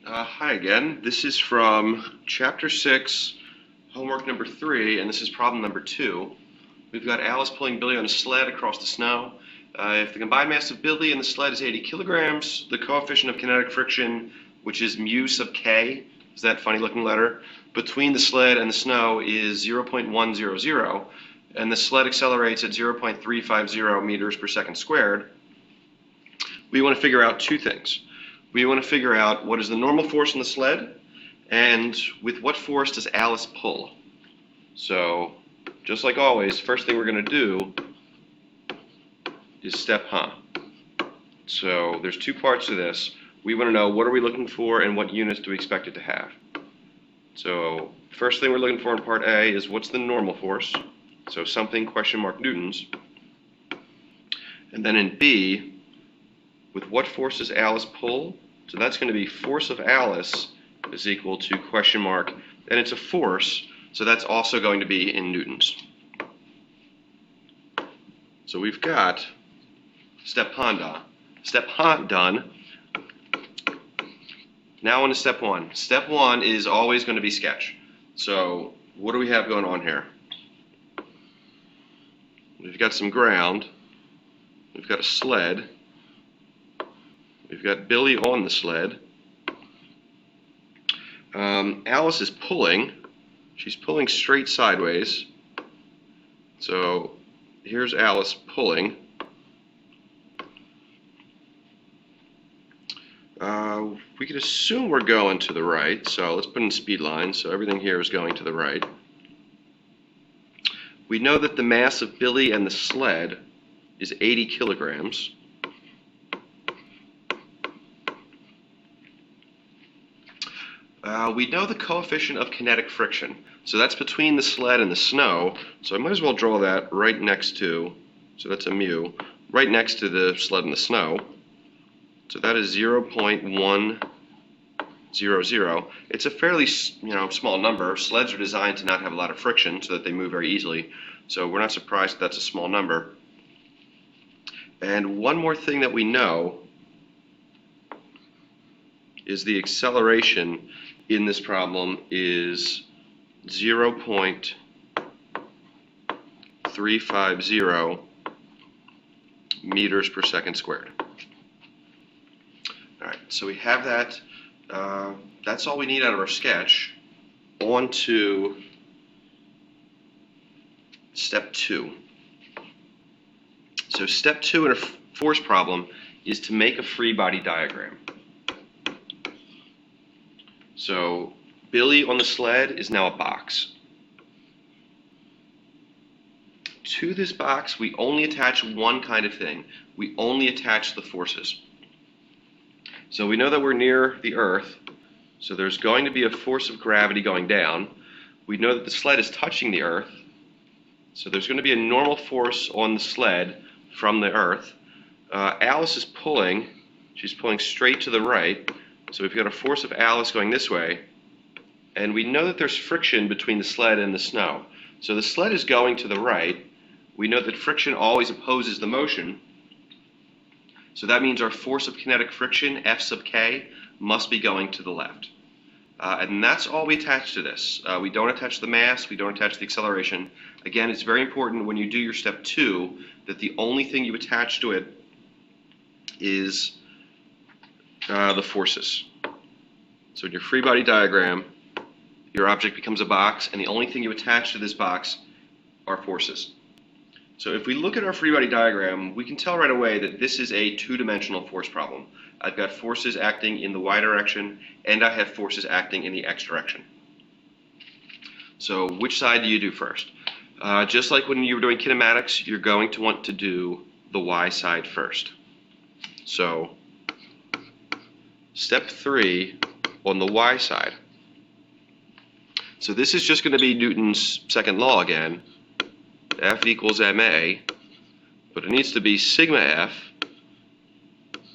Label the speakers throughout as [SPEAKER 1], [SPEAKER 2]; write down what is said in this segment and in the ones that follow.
[SPEAKER 1] Hi again. This is from Chapter 6, homework number 3, and this is problem number 2. We've got Alice pulling Billy on a sled across the snow. If the combined mass of Billy and the sled is 80 kilograms, the coefficient of kinetic friction, which is mu sub k, is that funny looking letter, between the sled and the snow is 0.100, and the sled accelerates at 0.350 meters per second squared. We want to figure out two things. We want to figure out what is the normal force on the sled, and with what force does Alice pull. So, just like always, first thing we're going to do is step So there's two parts to this. We want to know what are we looking for and what units do we expect it to have. So first thing we're looking for in part A is what's the normal force. So something question mark newtons. And then in B, with what force does Alice pull? So that's going to be force of Alice is equal to question mark, and it's a force, so that's also going to be in newtons. So we've got step done. Now on to step 1. Step 1 is always going to be sketch. So what do we have going on here? We've got some ground. We've got a sled. We've got Billy on the sled. Alice is pulling. She's pulling straight sideways. So here's Alice pulling. We could assume we're going to the right, so let's put in speed lines. So everything here is going to the right. We know that the mass of Billy and the sled is 80 kilograms. We know the coefficient of kinetic friction. So that's between the sled and the snow. So I might as well draw that right next to, so that's a mu, right next to the sled and the snow. So that is 0.100. It's a fairly small number. Sleds are designed to not have a lot of friction so that they move very easily. So we're not surprised that that's a small number. And one more thing that we know is the acceleration in this problem is 0.350 meters per second squared. All right, so we have that. That's all we need out of our sketch. On to step 2. So step 2 in a force problem is to make a free body diagram. So Billy on the sled is now a box. To this box, we only attach one kind of thing. We only attach the forces. So we know that we're near the Earth, so there's going to be a force of gravity going down. We know that the sled is touching the Earth, so there's going to be a normal force on the sled from the Earth. Alice is pulling. She's pulling straight to the right. So we've got a force of Alice going this way, and we know that there's friction between the sled and the snow. So the sled is going to the right. We know that friction always opposes the motion. So that means our force of kinetic friction, F sub k, must be going to the left. And that's all we attach to this. We don't attach the mass, we don't attach the acceleration. Again, it's very important when you do your step 2 that the only thing you attach to it is the forces. So in your free body diagram, your object becomes a box, and the only thing you attach to this box are forces. So if we look at our free body diagram, we can tell right away that this is a two-dimensional force problem. I've got forces acting in the y direction, and I have forces acting in the x direction. So which side do you do first? Just like when you were doing kinematics, you're going to want to do the y side first. So step 3 on the y side. So this is just going to be Newton's second law again. F equals ma, but it needs to be sigma f.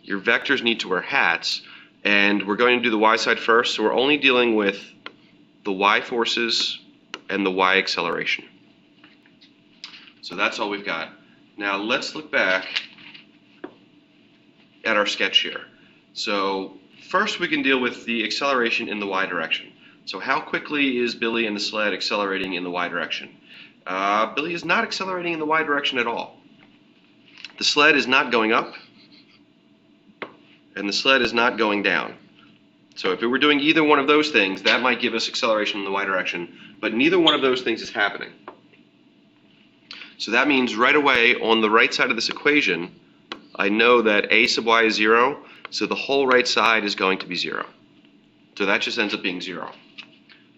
[SPEAKER 1] Your vectors need to wear hats, and we're going to do the y side first, so we're only dealing with the y forces and the y acceleration. So that's all we've got. Now let's look back at our sketch here. So First, we can deal with the acceleration in the y direction. So how quickly is Billy and the sled accelerating in the y direction? Billy is not accelerating in the y direction at all. The sled is not going up, and the sled is not going down. So if we were doing either one of those things, that might give us acceleration in the y direction, but neither one of those things is happening. So that means right away on the right side of this equation, I know that a sub y is 0, so the whole right side is going to be 0. So that just ends up being 0.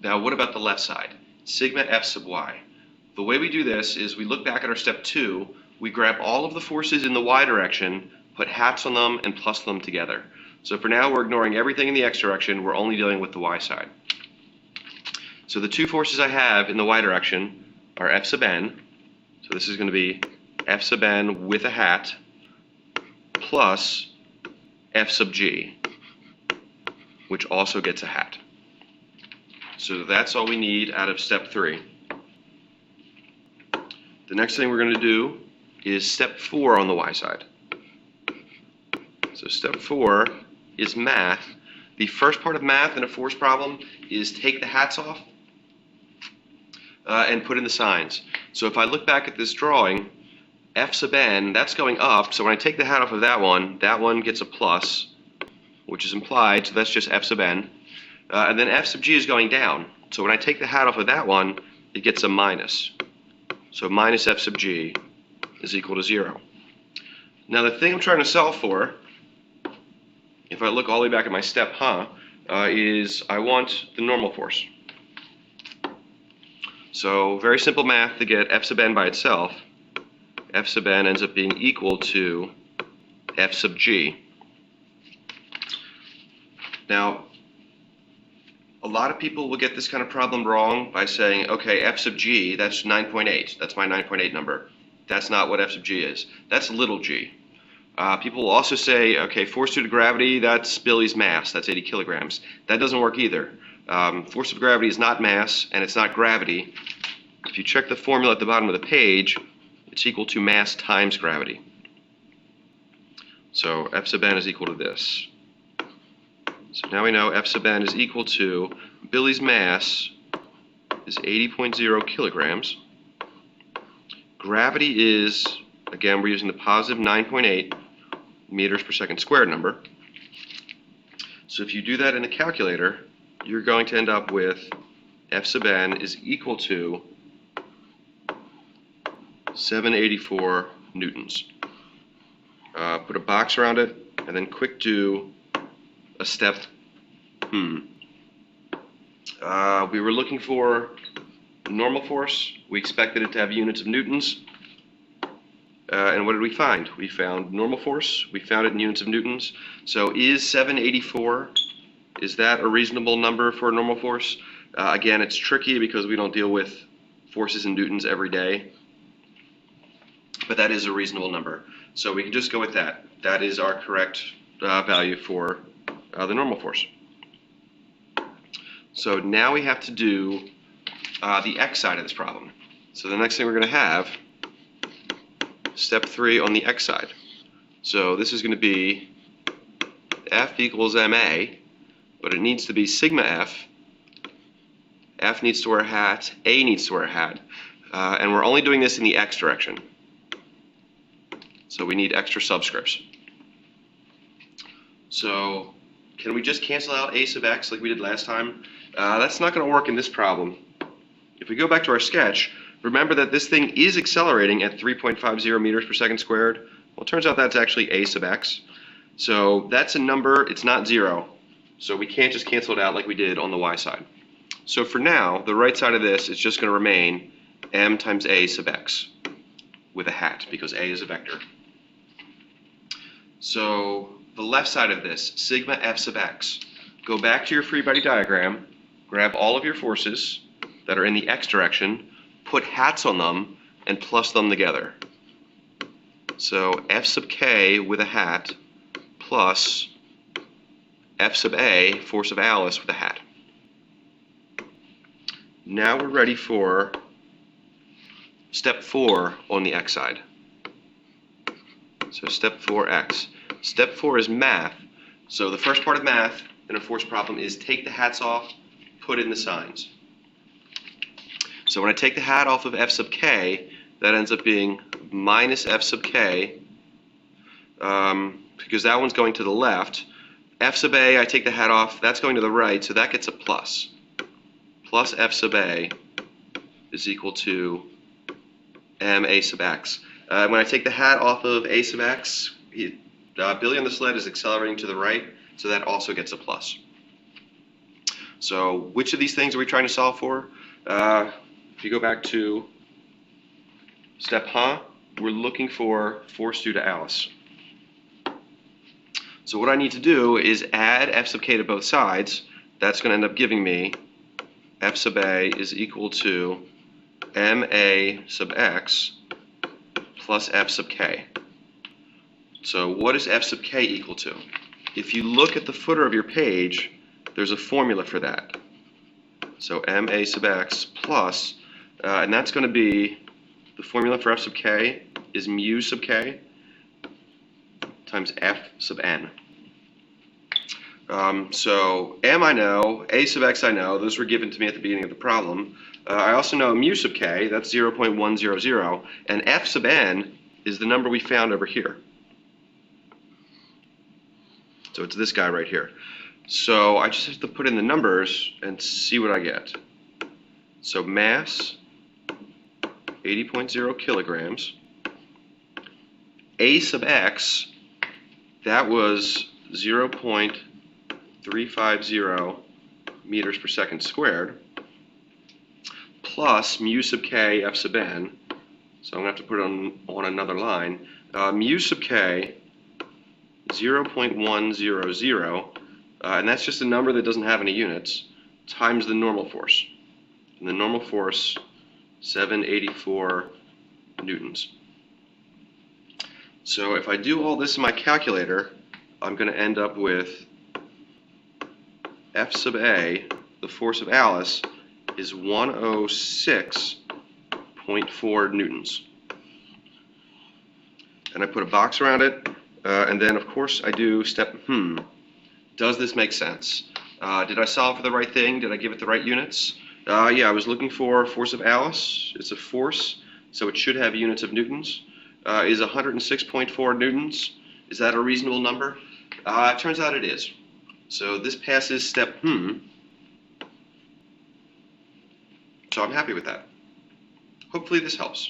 [SPEAKER 1] Now what about the left side? Sigma f sub y. The way we do this is we look back at our step 2, we grab all of the forces in the y direction, put hats on them, and plus them together. So for now we're ignoring everything in the x direction, we're only dealing with the y side. So the two forces I have in the y direction are f sub n, so this is going to be f sub n with a hat, plus f sub g, which also gets a hat. So that's all we need out of step 3. The next thing we're going to do is step 4 on the y side. So step 4 is math. The first part of math in a force problem is take the hats off and put in the signs. So if I look back at this drawing, f sub n, that's going up, so when I take the hat off of that one gets a plus, which is implied, so that's just f sub n. And then f sub g is going down, so when I take the hat off of that one, it gets a minus. So minus f sub g is equal to 0. Now the thing I'm trying to solve for, if I look all the way back at my step, is I want the normal force. So very simple math to get f sub n by itself. F sub n ends up being equal to f sub g. Now, a lot of people will get this kind of problem wrong by saying, okay, f sub g, that's 9.8. That's my 9.8 number. That's not what f sub g is. That's little g. People will also say, okay, force due to gravity, that's Billy's mass. That's 80 kilograms. That doesn't work either. Force of gravity is not mass, and it's not gravity. If you check the formula at the bottom of the page, it's equal to mass times gravity. So f sub n is equal to this. So now we know f sub n is equal to Billy's mass is 80.0 kilograms. Gravity is, again, we're using the positive 9.8 meters per second squared number. So if you do that in a calculator, you're going to end up with f sub n is equal to 784 newtons. Put a box around it, and then quick do a step. We were looking for normal force. We expected it to have units of newtons. And what did we find? We found normal force. We found it in units of newtons. So is 784, is that a reasonable number for a normal force? Again, it's tricky because we don't deal with forces in newtons every day. But that is a reasonable number. So we can just go with that. That is our correct value for the normal force. So now we have to do the x side of this problem. So the next thing we're going to have, step 3 on the x side. So this is going to be F equals ma, but it needs to be sigma F. F needs to wear a hat, A needs to wear a hat, and we're only doing this in the x direction. So we need extra subscripts. So can we just cancel out a sub x like we did last time? That's not going to work in this problem. If we go back to our sketch, remember that this thing is accelerating at 3.50 meters per second squared. Well, it turns out that's actually a sub x. So that's a number, it's not 0. So we can't just cancel it out like we did on the y side. So for now, the right side of this is just going to remain m times a sub x with a hat, because a is a vector. So the left side of this, sigma f sub x. Go back to your free body diagram, grab all of your forces that are in the x direction, put hats on them, and plus them together. So f sub k with a hat plus f sub a, force of Alice, with a hat. Now we're ready for step 4 on the x side. So step 4x. Step 4 is math. So the first part of math in a force problem is take the hats off, put in the signs. So when I take the hat off of F sub k, that ends up being minus F sub k, because that one's going to the left. F sub a, I take the hat off, that's going to the right, so that gets a plus. Plus F sub a is equal to ma sub x. When I take the hat off of a sub x, Billy on the sled is accelerating to the right, so that also gets a plus. So which of these things are we trying to solve for? If you go back to step we're looking for force due to Alice. So what I need to do is add F sub k to both sides. That's going to end up giving me F sub a is equal to ma sub x plus F sub k. So what is F sub k equal to? If you look at the footer of your page, there's a formula for that. So ma sub x plus, and that's going to be, the formula for F sub k is mu sub k times F sub n. So m I know, a sub x I know, those were given to me at the beginning of the problem. I also know mu sub k, that's 0.100, and F sub n is the number we found over here. So it's this guy right here. So I just have to put in the numbers and see what I get. So mass, 80.0 kilograms. A sub x, that was 0.350 meters per second squared, plus mu sub k F sub n. So I'm going to have to put it on another line. Mu sub k, 0.100, and that's just a number that doesn't have any units, times the normal force. And the normal force, 784 newtons. So if I do all this in my calculator, I'm going to end up with F sub a, the force of Alice, is 106.4 newtons. And I put a box around it, and then of course I do step, does this make sense? Did I solve for the right thing? Did I give it the right units? Yeah, I was looking for force of Alice. It's a force, so it should have units of newtons. Is 106.4 newtons. Is that a reasonable number? It turns out it is. So this passes step So I'm happy with that. Hopefully this helps.